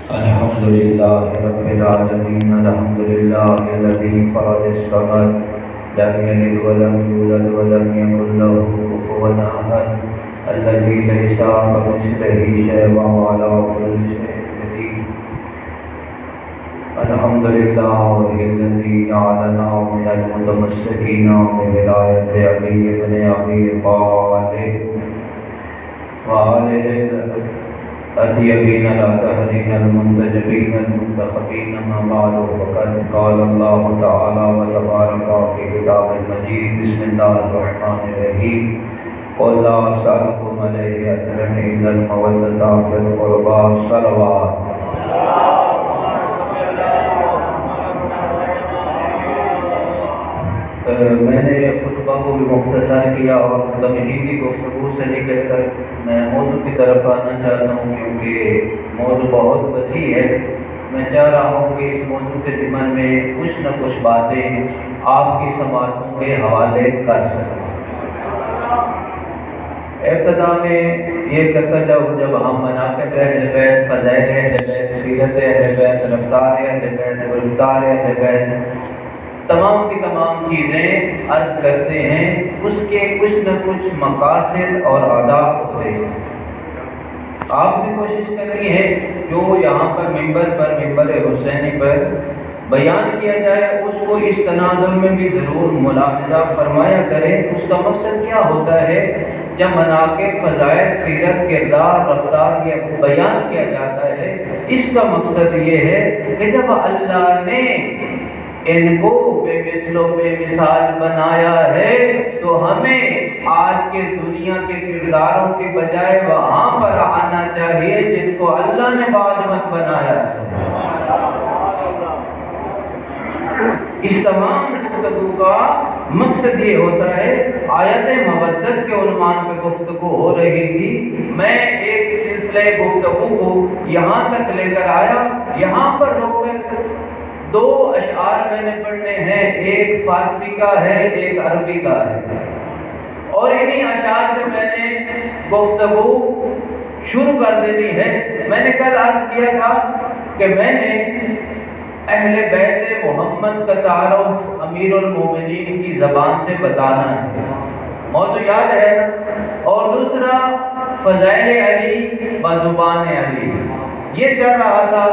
الحمد لله رب العالمين الحمد لله الذي فرد الصمد لم يلد ولم يولد ولم يكن له كفوا أحد الذي ليس كمثله شيء وهو على كل شيء قدير. الحمد لله الذي جعلنا من المتمسكين بولاية علي بن أبي طالب وآله الطيبين الطاهرين المنتجبين المنتخبين. ما بعد فقد قال الله تعالى وتبارك في كتاب المجيد. بسم الله الرحمن الرحيم. قل لا أسألكم عليه أجرا إلا المودة في القربى. صلوات. میں نے خطبہ کو بھی مختصر کیا اور تمہیدی گفتگو سے نکل کر میں موضوع کی طرف آنا چاہتا ہوں، کیونکہ موضوع بہت وسیع ہے. میں چاہ رہا ہوں کہ اس موضوع کے ضمن میں کچھ نہ کچھ باتیں آپ کی سماعتوں کے حوالے کر سکوں. ابتدا میں یہ کہتا جاؤ، جب ہم مناقب اہل بیت، فضائل اہل بیت، سیرت اہل بیت، رفتار اہل بیت، گفتار اہل بیت، تمام کی تمام چیزیں عرض کرتے ہیں، اس کے کچھ نہ کچھ مقاصد اور آداب ہوتے ہیں. آپ نے کوشش کرنی ہے جو یہاں پر ممبر حسینی پر بیان کیا جائے اس کو اس تناظر میں بھی ضرور ملاحظہ فرمایا کریں. اس کا مقصد کیا ہوتا ہے؟ جب مناقب، فضائل، سیرت، کردار، رفتار یہ بیان کیا جاتا ہے، اس کا مقصد یہ ہے کہ جب اللہ نے ان کو بے مثل و بے مثال بنایا ہے تو ہمیں آج کے دنیا کے کرداروں کے بجائے وہاں پر آنا چاہیے جن کو اللہ نے باعظمت بنایا ہے. اس تمام گفتگو کا مقصد یہ ہوتا ہے. آیت مودت کے عنوان پہ گفتگو ہو رہی تھی. میں ایک سلسلے گفتگو کو یہاں تک لے کر آیا. یہاں پر روک کر دو اشعار میں نے پڑھنے ہیں، ایک فارسی کا ہے، ایک عربی کا ہے، اور انہی اشعار سے میں نے گفتگو شروع کر دینی ہے. میں نے کل عرض کیا تھا کہ میں نے اہل بیت محمد کا تعارف امیر المومنین کی زبان سے بتانا ہے، موضوع یاد ہے. اور دوسرا فضائل علی بزبان علی، یہ چل رہا تھا.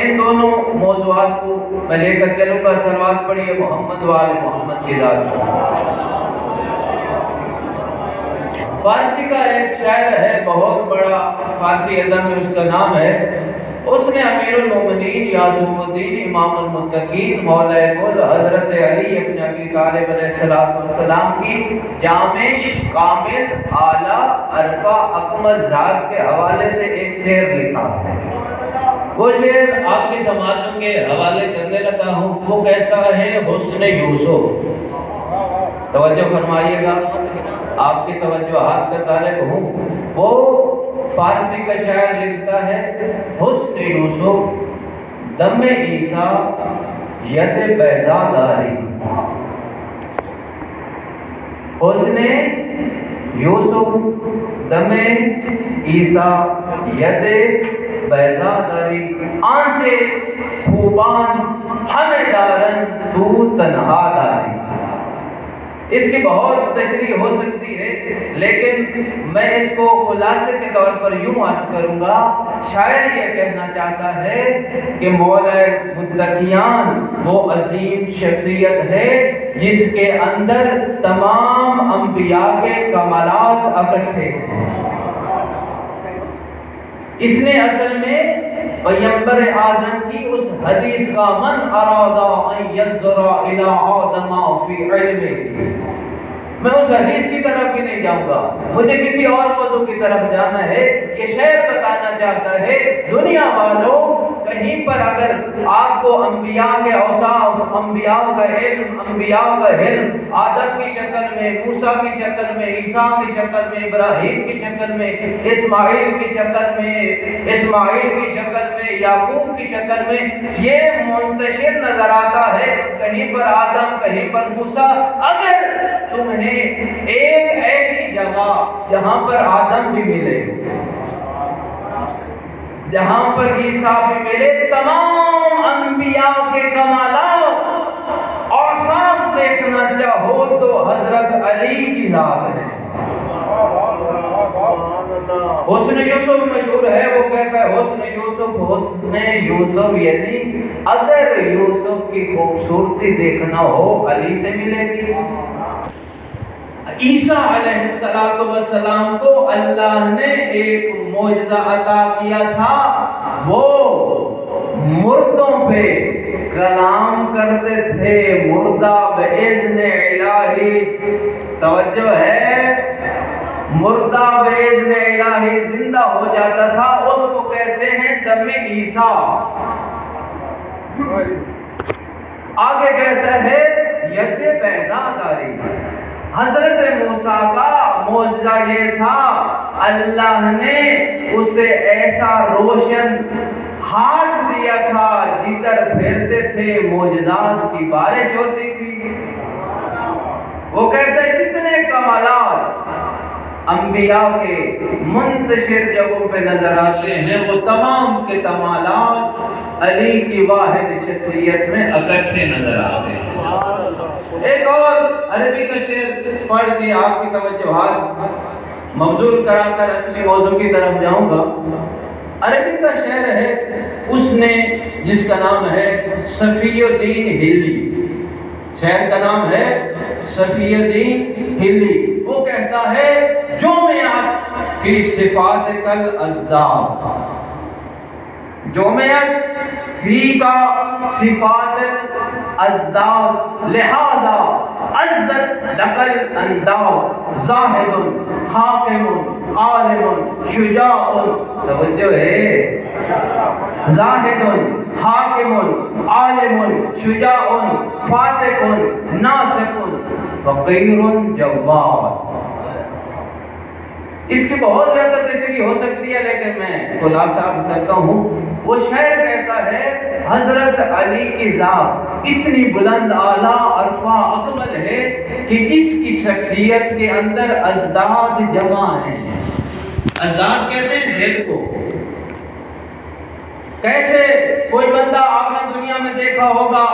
ان دونوں موضوعات کو میں لے کر چلوں گا. صلوات پڑھیے محمد وآل محمد کی ذات پر. فارسی کا ایک شاعر ہے، بہت بڑا فارسی ادب میں اس کا نام ہے. اس نے امیر المومنین یعقوب الدین امام المتقین مولا کل حضرت علی ابن ابی طالب علیہ السلام کی جامع، کامل، اعلیٰ، عرفہ، اکمل ذات کے حوالے سے ایک شعر لکھا ہے. وہ شعر آپ کی سماعتوں کے حوالے کرنے لگا ہوں. وہ کہتا ہے حسن یوسف. توجہ فرمائیے گا، آپ کی توجہات کا طالب ہوں. وہ فارسی کا شاعر لکھتا ہے حسن یوسف دم عیسیٰ ید بیضا داری. حسن یوسف دم عیسیٰ ید بیضا داری. آنچ خوبان ہمیں دارن تو تنہا داری. اس کی بہت تشریح ہو سکتی ہے، لیکن میں اس کو خلاصے کے طور پر یوں عرض کروں گا. شاعر یہ کہنا چاہتا ہے کہ مولا متقیان وہ عظیم شخصیت ہے جس کے اندر تمام انبیاء کے کمالات اکٹھے ہیں. اس نے اصل میں پیغمبر اعظم کی اس حدیث کا من اراد ان ينظر الى آدم فی علمہ، میں اس حدیث کی طرف بھی نہیں جاؤں گا، مجھے کسی اور موضوع کی طرف جانا ہے. یہ شعر بتانا چاہتا ہے دنیا والوں، کہیں پر اگر آپ کو انبیاء کے اوصاف، انبیاء کا علم، انبیاء کا علم آدم کی شکل میں، موسیٰ کی شکل میں، عیسیٰ کی شکل میں، ابراہیم کی شکل میں، اسماعیل کی شکل میں، یعقوب کی شکل میں یہ منتشر نظر آتا ہے، کہیں پر آدم، کہیں پر موسیٰ. اگر تمہیں ایک ایسی جگہ جہاں پر آدم بھی ملے، جہاں پر عیسیٰ بھی ملے تمام انبیاء کے کمالات، اور صاف دیکھنا چاہو تو حضرت علی کی ذات ہے۔ حسن یوسف مشہور ہے، وہ کہتا ہے حسن یوسف یعنی اگر یوسف کی خوبصورتی دیکھنا ہو علی سے ملے گی۔ عیسیٰ علیہ السلام کو اللہ نے ایک معجزہ عطا کیا تھا، وہ مردوں پہ کلام کرتے تھے، مردہ بإذن الہی، توجہ ہے، مردہ بإذن الہی زندہ ہو جاتا تھا، اس کو کہتے ہیں دم عیسیٰ۔ آگے کہتا ہے ید پیدا داری، حضرت موسیٰ کا معجزہ یہ تھا اللہ نے اسے ایسا روشن ہاتھ دیا تھا جدھر پھیرتے تھے معجزات کی بارش ہوتی تھی۔ وہ کہتے ہیں جتنے کمالات انبیاء کے منتشر جگہوں پہ نظر آتے ہیں وہ تمام کے کمالات علی کی واحد شخصیت میں اکٹھے نظر آتے ہیں۔ ایک اور عربی کا شعر پڑھ کے آپ کی توجہات مبذول کرا کر اصلی موضوع کی طرف جاؤں گا۔ عربی کا شعر ہے، اس نے جس کا نام ہے صفی الدین ہلی، شعر کا نام ہے صفی الدین ہلی۔ وہ کہتا ہے جمعت فی صفات الازداد، جمعت فی کا صفات الازداد، لہذا عزت لقل انداد، زاہد حاکم عالم شجاع، توجہ ہے، زاہد حاکم عالم شجاع فاتق ناصح فقیر جواد۔ اس کی بہت زیادہ تشریح ہو سکتی ہے لیکن میں خلاصہ کرتا ہوں۔ وہ شاعر کہتا ہے حضرت علی کی ذات اتنی بلند اعلیٰ عرفہ اکمل ہے کہ اس کی شخصیت کے اندر ازداد جمع ہیں۔ ازداد کہتے ہیں زید کو۔ کیسے کوئی بندہ آپ نے دنیا میں دیکھا ہوگا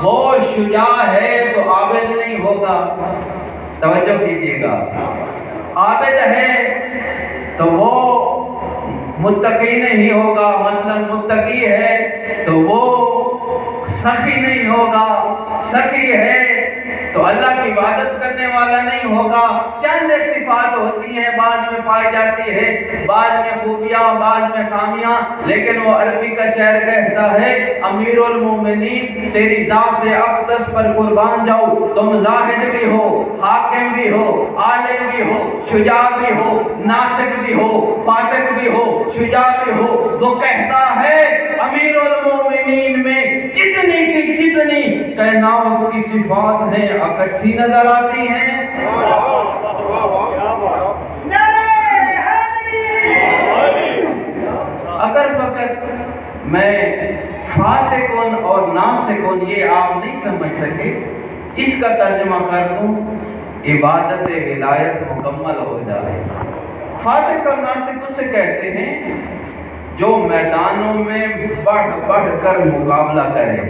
وہ شجاع ہے تو عابد نہیں ہوگا، توجہ کیجیے گا، عابد ہے تو وہ متقی نہیں ہوگا، مثلا متقی ہے تو وہ سخی نہیں ہوگا، سخی ہے تو اللہ کی عبادت کرنے والا نہیں ہوگا۔ چند ایک صفات ہوتی ہیں، بعض میں پائی جاتی ہے، بعض میں خوبیاں، بعض میں خامیاں، لیکن وہ عربی کا شعر کہتا ہے امیر المومنین تیری ذات اقدس پر قربان جاؤ، تم زاہد بھی ہو، حاکم بھی ہو، عالم بھی ہو، شجاع بھی ہو، ناصح بھی ہو، فاتق بھی ہو، شجاع بھی ہو۔ وہ کہتا ہے امیر المومنین میں جتنی کی جتنی کائنات کی صفات ہیں اکٹھی نظر آتی ہیں۔ اگر فقط میں فاتقون اور ناصحون یہ آپ نہیں سمجھ سکے، اس کا ترجمہ کر دوں، عبادت ولایت مکمل ہو جائے۔ فاتق اور ناصح اسے کہتے ہیں جو میدانوں میں بڑھ بڑھ کر مقابلہ کرے،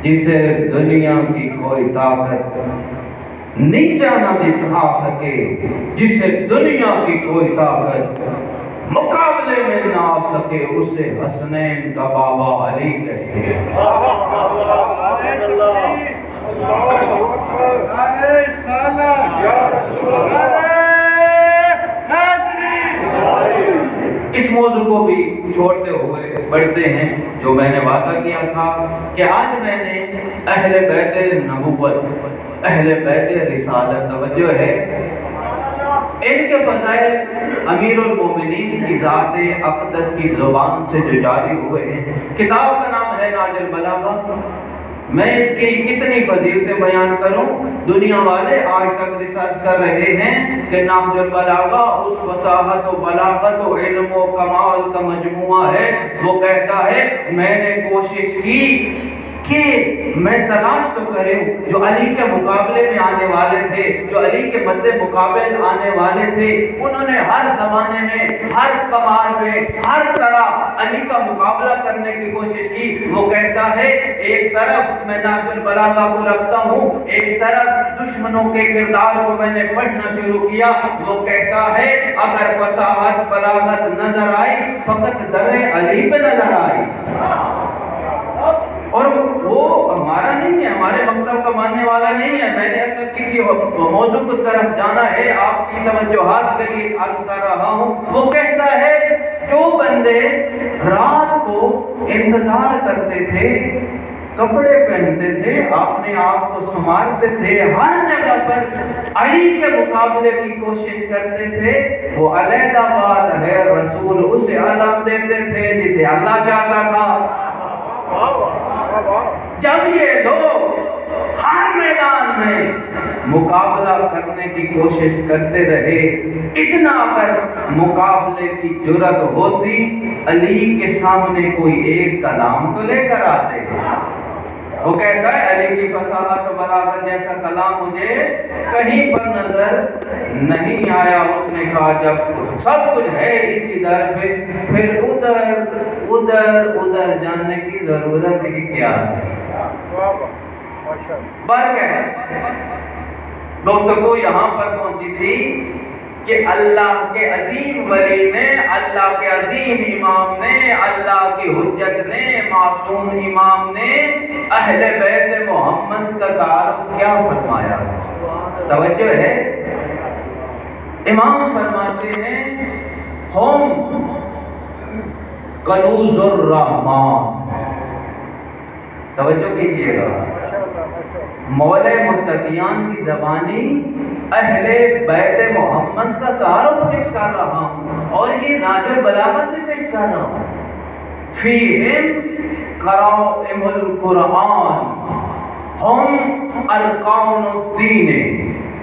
جسے دنیا کی کوئی طاقت نیچا نہ دکھا سکے، جسے دنیا کی کوئی طاقت مقابلے میں نہ آ سکے، اسے حسنین کا بابا علی کہتے ہیں۔ اس موضوع کو بھی چھوڑتے ہوئے بڑھتے ہیں جو میں نے وعدہ کیا تھا کہ آج میں نے اہل بیت نبوت، اہل بیت رسالت، توجہ ہے، ان کے فضائل امیر المومنین کی ذات اقدس کی زبان سے جو جاری ہوئے ہیں۔ کتاب کا نام ہے ناج البلاغہ۔ میں اس کی کتنی فضیلتیں بیان کروں، دنیا والے آج تک ریسرچ کر رہے ہیں کہ ناج البلاغہ اس فصاحت و بلاغت و علم و کمال کا مجموعہ ہے۔ وہ کہتا ہے میں نے کوشش کی کہ میں تلاش تو کروں جو علی کے مقابلے میں آنے والے تھے، جو علی کے مد مقابل آنے والے تھے، انہوں نے ہر زمانے میں، ہر کمال میں، ہر طرح علی کا مقابلہ کرنے کی کوشش کی۔ وہ کہتا ہے ایک طرف میں نہج البلاغہ کو رکھتا ہوں، ایک طرف دشمنوں کے کردار کو میں نے پڑھنا شروع کیا۔ وہ کہتا ہے اگر فصاحت بلاغت نظر آئی فقط در علی پہ نظر آئی۔ اور وہ ہمارا نہیں ہے، ہمارے مکتب کا ماننے والا نہیں ہے۔ میں نے اصل کسی موضوع کی طرف جانا ہے، آپ کی توجہات کے لیے عرض کر رہا ہوں۔ وہ کہتا ہے جو بندے رات کو انتظار کرتے تھے، کپڑے پہنتے تھے، اپنے آپ کو سنوارتے تھے، ہر جگہ پر علی کے مقابلے کی کوشش کرتے تھے، وہ علیحدہ بات ہے، رسول اسے علم دیتے تھے جسے اللہ چاہتا تھا۔ جب یہ لوگ ہر میدان میں مقابلہ کرنے کی کوشش کرتے رہے، اتنا اگر مقابلے کی جرأت ہوتی علی کے سامنے کوئی ایک کلام تو لے کر آتے۔ وہ کہتا ہے علی کی فصاحت و بلاغت جیسا کلام مجھے کہیں پر نظر نہیں آیا۔ اس نے کہا جب سب کچھ ہے اسی در پہ، پھر ادھر جاننے کی ضرورت ہی کیا ہے؟ فرق ہے دوستو، یہاں پر پہنچی تھی کہ اللہ کے عظیم ولی نے، اللہ کے عظیم امام نے، اللہ کی حجت نے، معصوم امام نے اہل بیت محمد کا تعارف کیا فرمایا؟ توجہ ہے؟ امام فرماتے ہیں ہم کنوز الرحمان۔ توجہ کیجئے گا، مولا متقیان کی زبانی اہل بیت محمد کا تعارف پیش کر رہا ہوں، اور یہ نہج البلاغہ سے پیش کر رہا ہوں۔ فیہم قرائم القرآن ہم ارکان الدین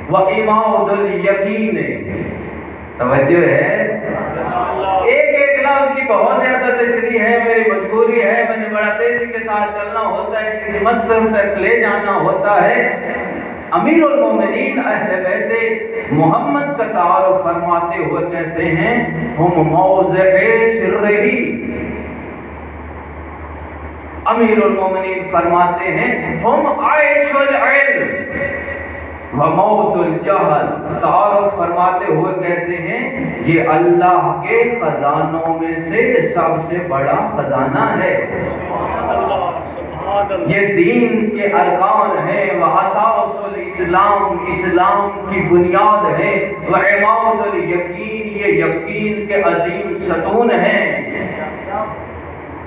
و عماد الیقین۔ توجہ ہے؟ ایک لفظ کی بہت زیادہ تشریح ہے، میری مجبوری ہے، میں نے بڑا تیزی کے ساتھ چلنا ہوتا ہے، کسی مقصد تک لے جانا ہوتا ہے۔ امیر المومنین اہل بیت محمد کا تعارف فرماتے ہوئے کہتے ہیں ہم موضع سرہی۔ امیر المومنین فرماتے ہیں ہم عیش العلم و موت الجہل۔ تعارف فرماتے ہوئے کہتے ہیں یہ اللہ کے خزانوں میں سے سب سے بڑا خزانہ ہے، یہ دین کے ارکان ہیں، واساس الاسلام، اسلام کی بنیاد ہے، وعماد الیقین، یہ یقین کے عظیم ستون ہیں۔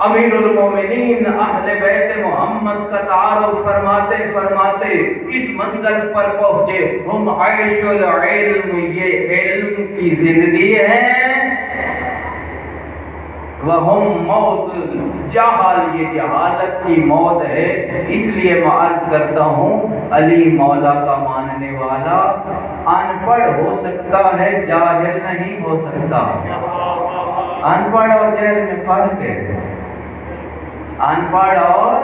امیر المومنین اہل بیت محمد کا تعارف فرماتے فرماتے اس منزل پر پہنچے ہم عیش العلم، یہ علم کی زندگی ہے، وہم موت الجہل، یہ جہالت کی موت ہے۔ اس لیے میں عرض کرتا ہوں علی مولا کا ماننے والا ان پڑھ ہو سکتا ہے، جاہل نہیں ہو سکتا۔ ان پڑھ اور جاہل میں فرق ہے۔ ان پڑھ اور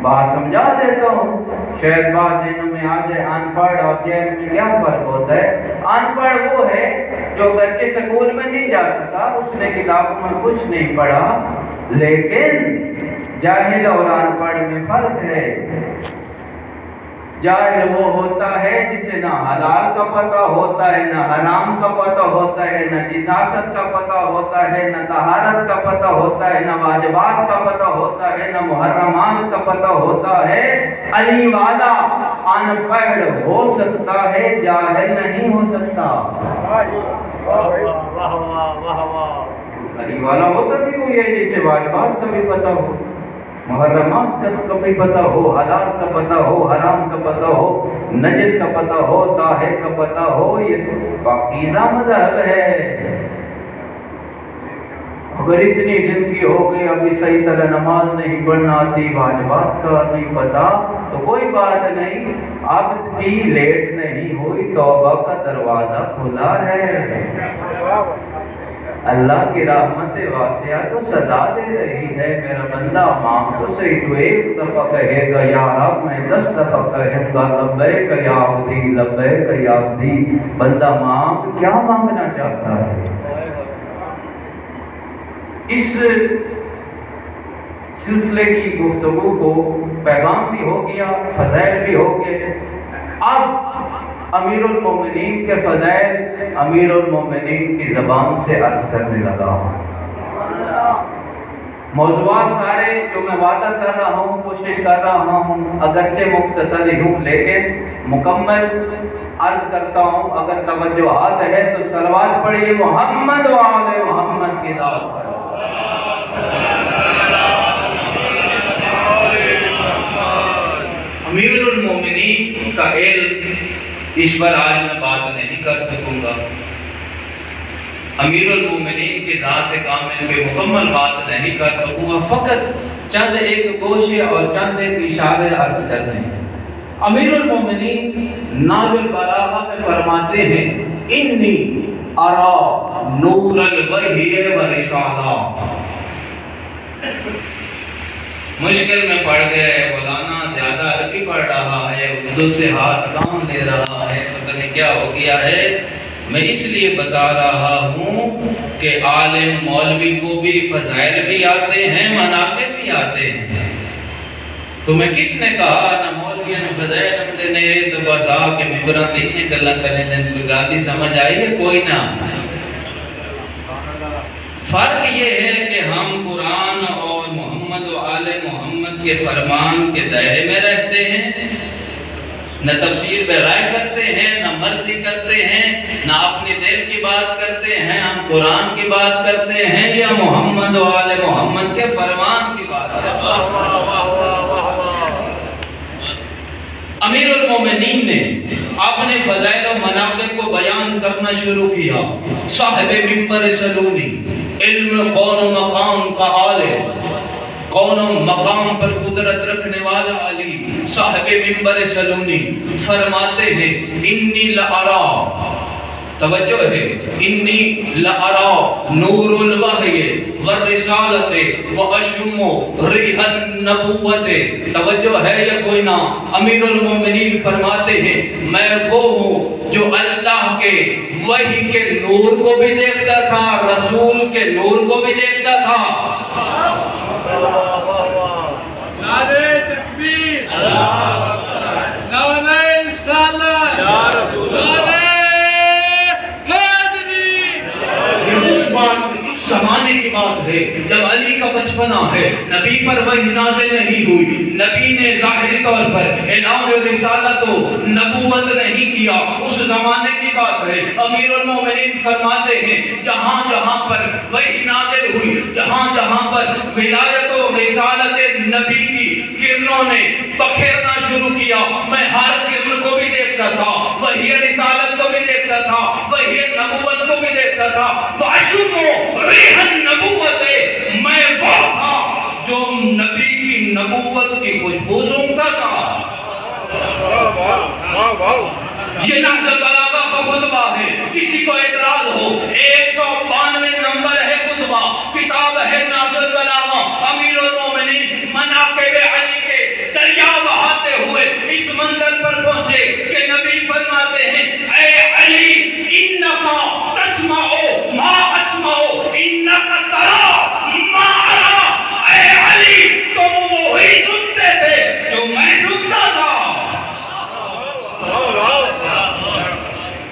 بات سمجھا دیتا ہوں، شاید بات ذہنوں میں آ جائے، ان پڑھ اور جاہل میں کیا فرق ہوتا ہے؟ ان پڑھ وہ ہے جو گھر کے سکول میں نہیں جا سکا، اس نے کتابوں میں کچھ نہیں پڑھا، لیکن جاہل اور ان پڑھ میں فرق ہے۔ جاہل وہ ہوتا ہے جسے نہ حلال کا پتہ ہوتا ہے، نہ حرام کا پتہ ہوتا ہے، نہ نجاست کا پتہ ہوتا ہے، نہ طہارت کا پتہ ہوتا ہے، نہ واجبات کا پتہ ہوتا ہے، نہ محرمات کا پتہ ہوتا ہے۔ علی والا ان پڑھ ہو سکتا ہے، جاہل نہیں ہو سکتا۔ علی والا ہوتا بھی وہی ہے جسے واجبات کا بھی پتہ ہو، محرمات کا بھی پتہ ہو، حلال کا پتہ ہو، حرام کا پتہ ہو، نجس کا پتہ ہو، طاہر کا پتہ ہو۔ یہ تو پاکیزہ مذہب ہے۔ اگر اتنی زندگی ہو گئی ابھی صحیح طرح نماز نہیں پڑھنا آتی، واجبات کا نہیں پتہ، تو کوئی بات نہیں، اب بھی لیٹ نہیں ہوئی، توبہ کا دروازہ کھلا ہے۔ اللہ کی رحمت واسعہ تو سزا دے رہی ہے، میرا بندہ مانگ تو صحیح، تو ایک دفعہ کہے گا یا رب، میں 10 دفعہ کہوں گا لبیک یا عبدی لبیک یا عبدی۔ بندہ مانگ، کیا مانگنا چاہتا ہے؟ اس سلسلے کی گفتگو کو پیغام بھی ہو گیا، فضائل بھی ہو گئے۔ اب امیر المومنین کے فضائل امیر المومنین کی زبان سے عرض کرنے لگا ہوں۔ موضوعات سارے جو میں وعدہ کر رہا ہوں، کوشش کر رہا ہوں، اگرچہ مختصر ہی ہوں لیکن مکمل عرض کرتا ہوں۔ اگر توجہات ہے تو صلوات پڑھیے محمد و آل محمد کی ذات پر۔ امیر المومنین کا علم، اس پر آج میں بات نہیں کر سکوں گا۔ امیر المومنین کی ذات کامل پہ مکمل بات نہیں کر سکوں گا، فقط چند ایک گوشے اور چند ایک اشارے عرض کرنے ہیں۔ امیر المومنین ناز البلاغہ میں فرماتے ہیں انی ارا نور الوحی و رسالہ۔ مشکل میں پڑھ گئے مولانا، زیادہ عربی پڑھ رہا ہے، اردو سے ہاتھ کام لے رہا ہے، پتہ نہیں کیا ہو گیا ہے۔ میں اس لیے بتا رہا ہوں کہ عالم مولوی کو بھی فضائل بھی آتے ہیں، مناقب بھی آتے ہیں۔ تو میں کس نے کہا نہ مولوی نے فضائل دینے، تو بس آ کے ممبرات اتنی گلا کرنے دیں، کوئی گاندھی سمجھ آئی ہے؟ کوئی نہ۔ فرق یہ ہے کہ ہم قرآن اور محمد و آل محمد کے فرمان کے دائرے میں رہتے ہیں، نہ تفسیر بے رائے کرتے ہیں، نہ مرضی کرتے ہیں، نہ اپنی دل کی بات کرتے ہیں۔ ہم قرآن کی بات کرتے ہیں یا محمد و آل محمد کے فرمان کی بات کرتے ہیں۔ امیر المومنین نے اپنے فضائل و مناقب کو بیان کرنا شروع کیا۔ صاحب منبر سلونی، علم کون و مقام کا عالم، کون و مقام پر قدرت رکھنے والا علی، صاحب منبر سلونی فرماتے ہیں انی لارا، توجہ ہے، انی لارا نور الوحی والرسالت واشم ریح النبوت۔ توجہ ہے یا کوئی نہ؟ امیر المومنین فرماتے ہیں میں وہ ہوں جو اللہ کے وحی کے نور کو بھی دیکھتا تھا، رسول کے نور کو بھی دیکھتا تھا۔ نعرہ تکبیر، نعرہ رسالت، یا رسول اللہ، زمانے کی بات ہے جب علی کا بچپنا ہے، نبی پر وحی نازل نہیں ہوئی، نبی نے ظاہری طور پر اعلان رسالت و نبوت نہیں کیا، اس زمانے کی بات ہے۔ امیر المومنین فرماتے ہیں جہاں جہاں پر وحی نازل ہوئی، جہاں جہاں پر ولایت و رسالت نبی کی کرنوں نے بکھیرنا شروع کیا، میں ہر کرن کو بھی دیکھتا تھا، وحی رسالت کو بھی دیکھتا تھا، وحی نبوت کو بھی دیکھتا تھا۔ ریح النبوت، میں وہ تھا جو نبی کی نبوت کی خوشبو سونگتا تھا۔ یہ نہج البلاغہ کا خطبہ ہے، کسی کو اعتراض ہو 192 نمبر ہے خطبہ، کتاب ہے نہج البلاغہ۔ امیر المومنین مناقب علی کے دریا بہاتے ہوئے اس منزل پر پہنچے کہ نبی فرماتے ہیں اے علی انکا تسمع ما اسمع انکا ترا ما ارا۔ اے علی تم وہی سنتے تھے جو میں سنتا تھا۔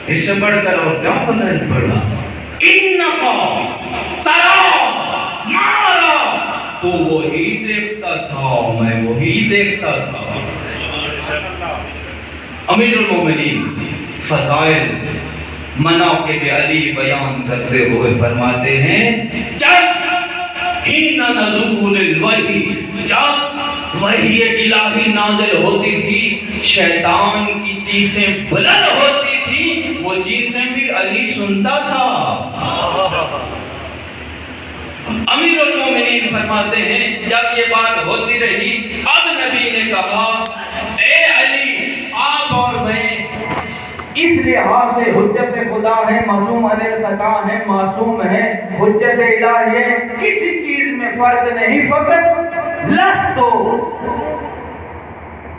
اس سے بڑھ کر اور کیا فضائل پڑھا؟ انکا ترا ما ارا، تو وہی دیکھتا تھا میں وہی دیکھتا تھا۔ امیر المومنین فضائل مناقب علی بیان کرتے ہوئے فرماتے ہیں جب حین نزول الوحی، جب وحی الہی نازل ہوتی تھی، شیطان کی چیخیں بلند ہوتی تھی، وہ چیخیں بھی علی سنتا تھا۔ امیر المومنین فرماتے ہیں جب یہ بات ہوتی رہی، اب نبی نے کہا اے علی آپ اور میں اس لحاظ سے حجت خدا ہے، معصوم عن الخطا ہے، معصوم ہے، حجت الہی ہے، کسی چیز میں فرق نہیں، فقط لستو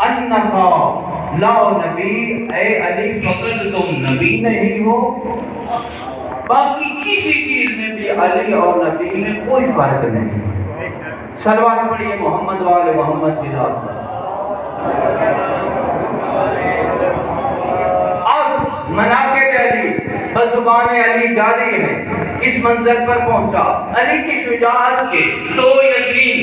انکا لا نبی، اے علی فقط تم نبی نہیں ہو، باقی کسی چیز میں بھی علی اور نبی میں کوئی فرق نہیں۔ صلوات پڑھیے محمد والے محمد کی ذات پر۔ اب مناقب علی بزبان علی جاری ہے، اس منزل پر پہنچا۔ علی کی شجاعت کے دو یقین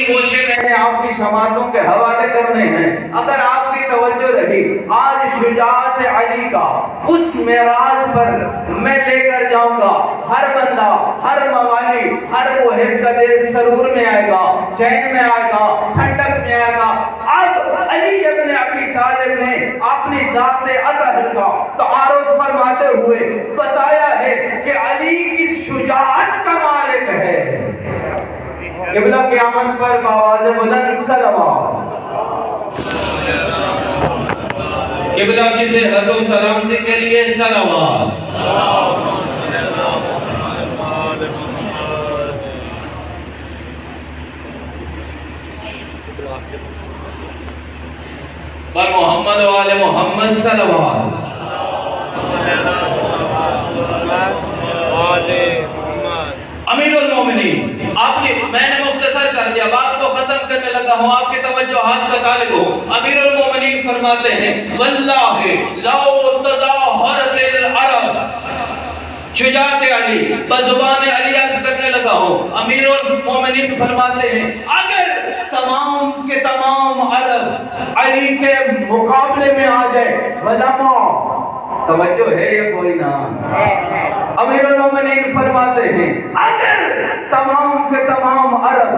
گوشے میں نے آپ کی سماعتوں کے حوالے کرنے ہیں، اگر آپ کی توجہ رہی۔ آج شجاعت علی کا اس معراج پر میں لے کر جاؤں گا، ہر بندہ، ہر موالی، ہر محب کا دل سرور میں آئے گا، چین میں آئے گا، ٹھنڈک میں آئے گا۔ اب علی ابن ابی طالب نے اپنی ذات اطہر کا تعارف فرماتے ہوئے بتایا ہے کہ علی کی شجاعت کا مالک ہے۔ قبلہ قیامت پر بآواز بلند صلوات، قبلہ کی صحت و سلامتی کے لیے صلوات۔ پر محمد و آل محمد صلوات۔ امیر المومنین، میں نے مختصر کر دیا، بات کو ختم کرنے لگا ہوں، آپ کی توجہات کا طالب ہوں۔ امیر المومنین فرماتے ہیں واللہ لو تظاہرت العرب، شجاعت علی بزبان علی عرض کرنے لگا ہوں۔ امیر المومنین فرماتے ہیں اگر تمام کے تمام عرب علی کے مقابلے میں آ جائے، علماء توجہ ہے یا کوئی نہ؟ امیر المومنین فرماتے ہیں اگر تمام کے تمام عرب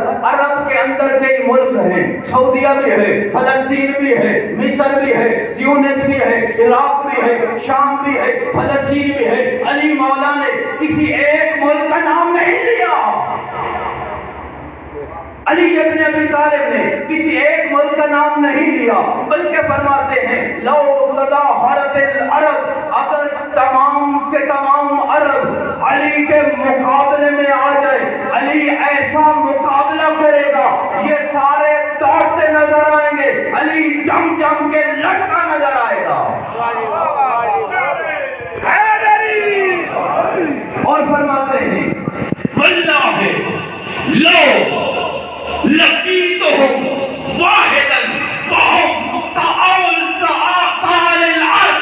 کے اندر کئی ملک ہیں، سعودیہ بھی ہے، فلسطین بھی ہے، مصر بھی ہے، تیونس بھی ہے، عراق بھی ہے، شام بھی ہے، فلسطین بھی ہے، علی مولا نے کسی ایک ملک کا نام نہیں لیا، علی ابن ابی طالب نے کسی ایک ملک کا نام نہیں لیا، بلکہ فرماتے ہیں لو تظاہرت العرب، اگر تمام کے تمام عرب علی کے مقابلے میں آ جائے، علی ایسا مقابلہ کرے گا یہ سارے دوڑتے نظر آئیں گے، علی جم جم کے لڑتا نظر آئے گا۔ اور فرماتے ہیں واللہ لو لقیتہم واحدا وہم تعال العرض،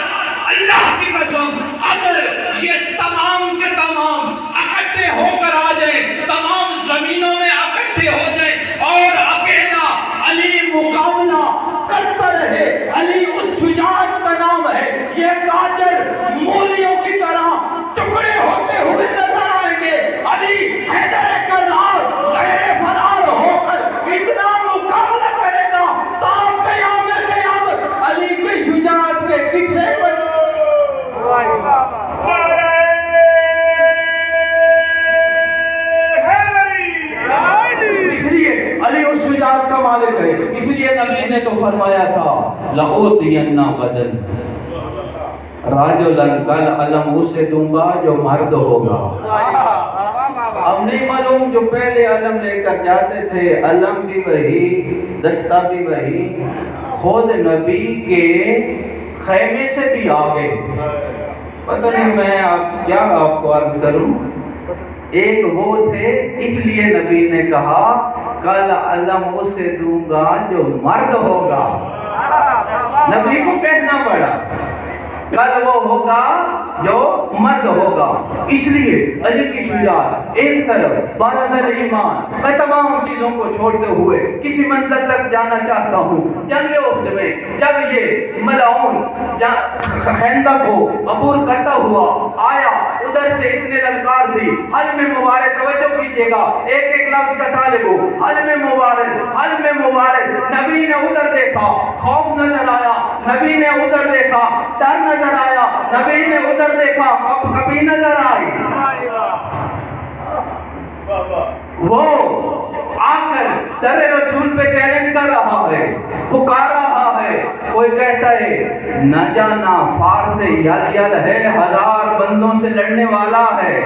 اللہ کی قسم اگر یہ تمام کے تمام اکٹھے ہو کر آ جائیں، تمام زمینوں میں اکٹھے ہو جائیں اور اکیلا علی مقابلہ کرتا رہے، علی اس شجاعت کا نام ہے، یہ گاجر مولیوں کی طرح ٹکڑے ہوتے ہوئے نظر آئیں گے، علی حیدر کرار غیر فرار ہو کر اتنا مقابلہ کرے گا تا قیامت علی کی شجاعت کے قصے بنے۔ اس لیے علی اس شجاعت کا مالک ہے، اس لیے نبی نے تو فرمایا تھا لَأُوتِيَنَّ غَدًا رَجُلًا، کل علم اسے دوں گا جو مرد ہوگا۔ اب نہیں معلوم جو پہلے علم لے کر جاتے تھے، علم بھی وہی، دستہ بھی وہی، خود نبی کے خیمے سے بھی آگے، پتہ نہیں میں کیا آپ کو عرض کروں۔ ایک وہ تھے، اس لیے نبی نے کہا کل علم اسے دوں گا جو مرد ہوگا، نبی کو کہنا پڑا کل وہ ہوگا جو مرد ہوگا۔ اس لیے علی کی شجاعت ایک طرف، بارادر ایمان، میں تمام چیزوں کو چھوڑتے ہوئے کسی منزل تک جانا چاہتا ہوں۔ جنگ احد میں جب یہ ملعون خندق کو عبور کرتا ہوا آیا، ادھر سے اس نے للکار دی حلم مبارک، توجہ کیجیے گا، ایک ایک لفظ کا طالب ہو، حلم مبارک، حلم مبارک۔ نبی نے ادھر دیکھا، خوف نظر آیا، نبی نے ادھر دیکھا، ڈر نظر آیا، نبی نے ادھر دیکھا، کبھی نظر آئی۔ وہ آ کر در رسول پہ چیلنج کر رہا ہے، پکار رہا ہے، کوئی کہتا ہے نہ جانا فارس یل یل ہے، ہزار بندوں سے لڑنے والا ہے،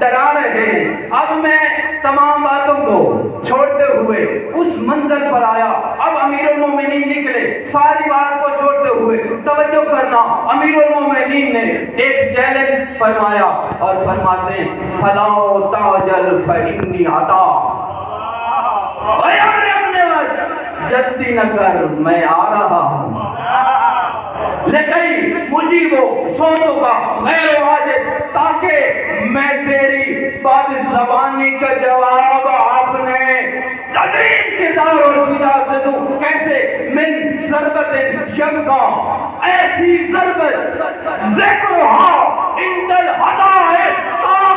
ڈرا رہے ہیں۔ اب میں تمام باتوں کو چھوڑتے ہوئے اس منظر پر آیا۔ اب امیر المومنین نکلے، ساری بات کو چھوڑتے ہوئے توجہ کرنا، امیر المومنین نے ایک چیلنج فرمایا اور فرماتے ہیں فَلَا تَعْجَلْ فَإِنِّي عَطَا، جلدی نہ کر میں آ رہا ہوں، لیکن مجیبو سوچو کا غیر واجب، تاکہ میں تیری بات زبانی کا جواب آپ نے عظیم کردار اور سجا سے دوں۔ کیسے؟ من ضربت یبقا، ایسی ضربت ذکرہا عند الحدائق،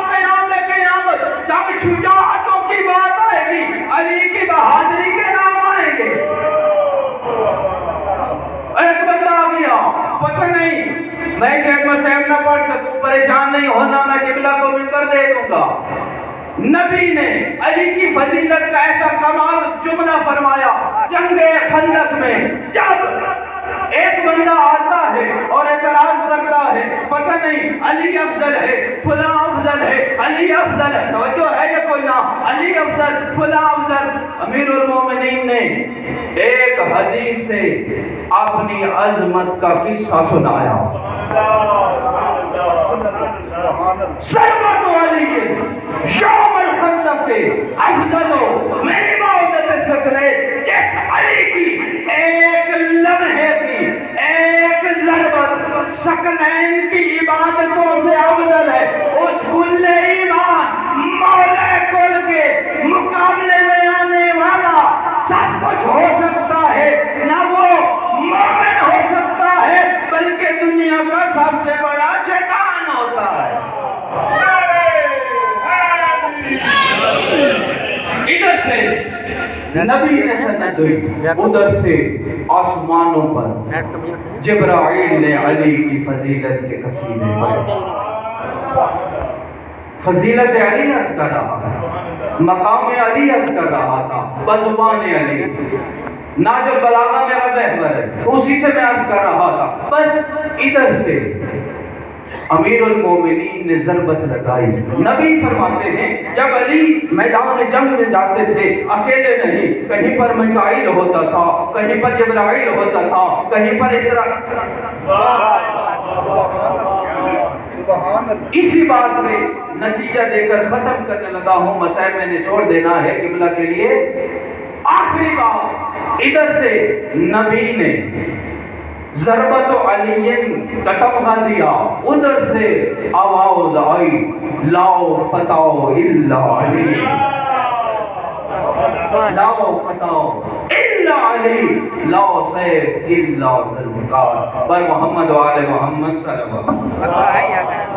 قیام قیامت جب شجاعتوں کی بات آئے گی، علی کی بہادری کے نام آئیں گے۔ ایک بندہ آ گیا، پتہ نہیں میں شیخ مسیب نہ پڑھ سکوں، پریشان نہیں ہونا، میں قبلہ کو منبر دے دوں گا۔ نبی نے علی کی فضیلت کا ایسا کمال جملہ فرمایا جنگ خندق میں، جب ایک بندہ آتا ہے اور اعتراض کرتا ہے پتہ نہیں علی افضل ہے، فلاں افضل ہے، علی افضل ہے، توجہ ہے یا کوئی نہ، علی افضل، فلاں افضل۔ امیر المومنین نے ایک حدیث سے اپنی عظمت کا قصہ سنایا۔ سربت علی یوم الخندق کے افضلو، میری معودت سکرے، جس علی کی ایک لمحے کی ایک ضربت سکلین کی عبادتوں سے افضل ہے، اس کل ایمان مولا کل کے مقابلے میں آنے والا سب کچھ ہو سکتا ہے، نہ وہ مومن ہو سکتا ہے بلکہ دنیا کا سب سے بڑا شیطان ہوتا ہے۔ ادھر سے نبی نے سند ہوئی، ادھر سے آسمانوں پر جبرائیل نے علی کی فضیلت کے قصیدے پڑھے۔ فضیلت علی عرض کر رہا تھا، مقام علی عرض کر رہا تھا، بزبان علی، ناجل بلاغہ میرا محور ہے، اسی سے میں عرض کر رہا تھا۔ بس ادھر سے امیر المومنین نے ضربت لگائی۔ نبی فرماتے ہیں جب علی میدان جنگ میں جاتے تھے اکیلے نہیں، کہیں پر میکائیل ہوتا تھا، کہیں پر جبرائیل ہوتا تھا، کہیں پر اسی بات میں نتیجہ دے کر ختم کرنے لگا ہوں، مسائل میں نے چھوڑ دینا ہے قبلہ کے لیے۔ آخری بات، ادھر سے نبی نے ضربت علی کتبہ دیا، ادھر سے آواز آئی لاؤ فتاو الا علی، لاؤ فتاو الا علی، لاؤ سیف الا ذوالفقار، پر محمد و آل محمد صلی اللہ علیہ وسلم۔